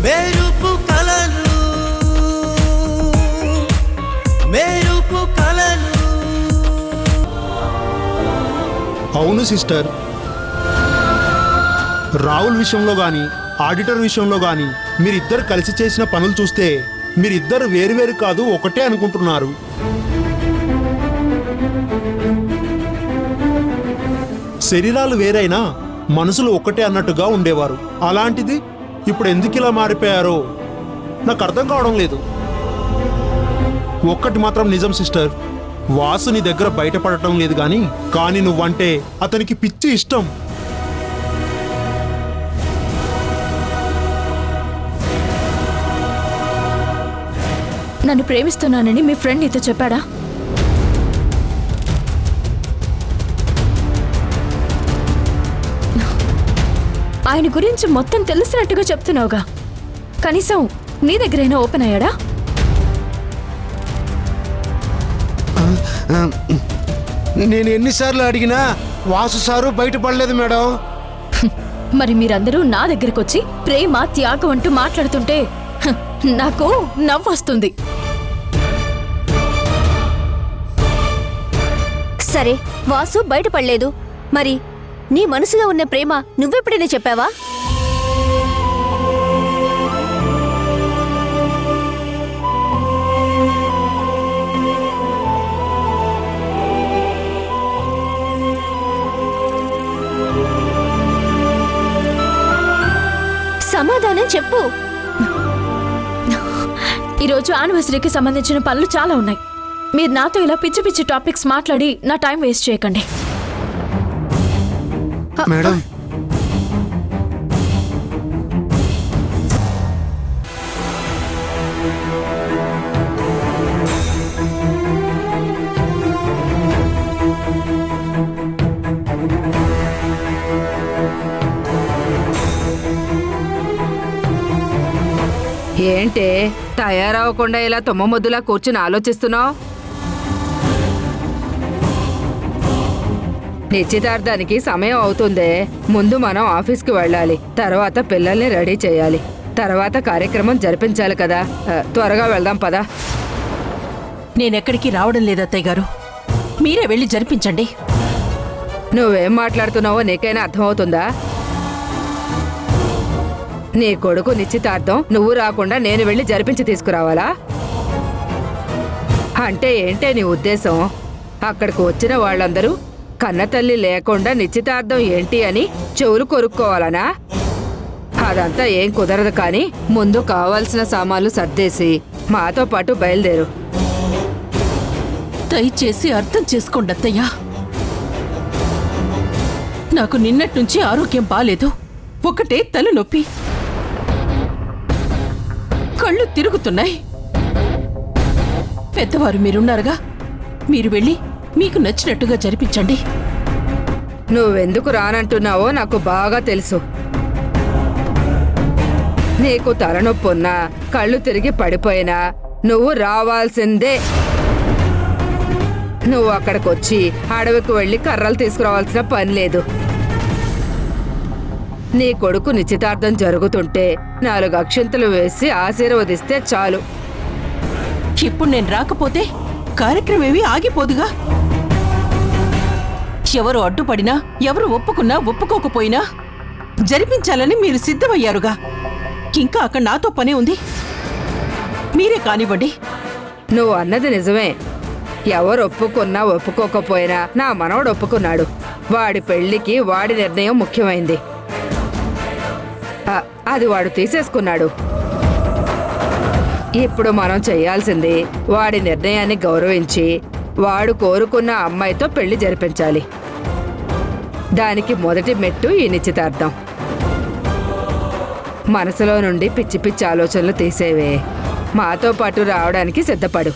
మెరుపు కలలు మెరుపు కలలు. అవును సిస్టర్, రాహుల్ విషయంలో కానీ ఆడిటర్ విషయంలో కానీ మీరిద్దరు కలిసి చేసిన పనులు చూస్తే మీరిద్దరు వేరువేరు కాదు ఒకటే అనుకుంటున్నారు. శరీరాలు వేరైనా మనసులు ఒక్కటే అన్నట్టుగా ఉండేవారు. అలాంటిది ఇప్పుడు ఎందుకు ఇలా మారిపోయారో నాకు అర్థం కావడం లేదు. ఒక్కటి మాత్రం నిజం సిస్టర్, వాసు నీ దగ్గర బయటపడటం లేదు కానీ నువ్వంటే అతనికి పిచ్చి ఇష్టం. నన్ను ప్రేమిస్తున్నానని మీ ఫ్రెండ్ నీతో చెప్పాడా? ఆయన గురించి మొత్తం తెలిసినట్టుగా చెప్తున్నావుగా, కనీసం నీ దగ్గరైనా ఓపెన్ అయ్యాడా? నేను ఎన్నిసార్లు అడిగినా వాసు సారు బయటపడలేదు మేడం. మరి మీరందరూ నా దగ్గరకు వచ్చి ప్రేమ త్యాగం అంటూ మాట్లాడుతుంటే నాకు నవ్వొస్తుంది. సరే, వాసు బయటపడలేదు, మరి నీ మనసులో ఉన్న ప్రేమ నువ్వెప్పుడైనా చెప్పావా? సమాధానం చెప్పు. ఈరోజు యానివర్సరీకి సంబంధించిన పనులు చాలా ఉన్నాయి. మీరు నాతో ఇలా పిచ్చి పిచ్చి టాపిక్స్ మాట్లాడి నా టైం వేస్ట్ చేయకండి. మేడం, ఏంటే తయారవకుండా ఇలా తుమ్మముద్దులా కూర్చుని ఆలోచిస్తున్నావు? నిశ్చితార్థానికి సమయం అవుతుందే. ముందు మనం ఆఫీస్కి వెళ్ళాలి, తర్వాత పిల్లల్ని రెడీ చేయాలి, తర్వాత కార్యక్రమం జరిపించాలి కదా. త్వరగా వెళ్దాం పదా. నేనెక్కడికి రావడం లేదత్తయ్య గారు, మీరే వెళ్ళి జరిపించండి. నువ్వేం మాట్లాడుతున్నావో నీకైనా అర్థమవుతుందా? నీ కొడుకు నిశ్చితార్థం నువ్వు రాకుండా నేను వెళ్ళి జరిపించి తీసుకురావాలా? అంటే ఏంటే నీ ఉద్దేశం? అక్కడికి వచ్చిన వాళ్ళందరూ కన్నతల్లి లేకుండా నిశ్చితార్థం ఏంటి అని చెవులు కొరుక్కోవాలనా? అదంతా ఏం కుదరదు. కానీ ముందు కావాల్సిన సామాన్లు సర్దేసి మాతో పాటు బయలుదేరు. దయచేసి అర్థం చేసుకోండి అత్తయ్య, నాకు నిన్నట్నుంచి ఆరోగ్యం బాలేదు. ఒకటే తలనొప్పి, కళ్ళు తిరుగుతున్నాయి. పెద్దవారు మీరున్నారుగా, మీరు వెళ్ళి మీకు నచ్చినట్టుగా జరిపించండి. నువ్వెందుకు రానంటున్నావో నాకు బాగా తెలుసు. నీకు తలనొప్పున్నా, కళ్ళు తిరిగి పడిపోయినా నువ్వు రావాల్సిందే. నువ్వు అక్కడికొచ్చి అడవికి వెళ్ళి కర్రలు తీసుకురావాల్సిన పని లేదు. నీ కొడుకు నిశ్చితార్థం జరుగుతుంటే 4 అక్షింతలు వేసి ఆశీర్వదిస్తే చాలు. ఇప్పుడు నేను రాకపోతే కార్యక్రమం ఏమీ ఆగిపోదుగా. ఎవరు అడ్డుపడినా, ఎవరు ఒప్పుకున్నా ఒప్పుకోకపోయినా జరిపించాలని మీరు సిద్ధమయ్యారుగా. ఇంకా అక్కడ నాతో పనే ఉంది, మీరే కానివ్వండి. నువ్వు అన్నది నిజమే. ఎవరు ఒప్పుకున్నా ఒప్పుకోకపోయినా నా మనవడు ఒప్పుకున్నాడు. వాడి పెళ్లికి వాడి నిర్ణయం ముఖ్యమైంది. అది వాడు తీసేసుకున్నాడు. ఇప్పుడు మనం చేయాల్సింది వాడి నిర్ణయాన్ని గౌరవించి వాడు కోరుకున్న అమ్మాయితో పెళ్లి జరిపించాలి. దానికి మొదటి మెట్టు ఈ నిశ్చితార్థం. మనసులో నుండి పిచ్చి పిచ్చి ఆలోచనలు తీసేవే. మాతో పాటు రావడానికి సిద్ధపడు.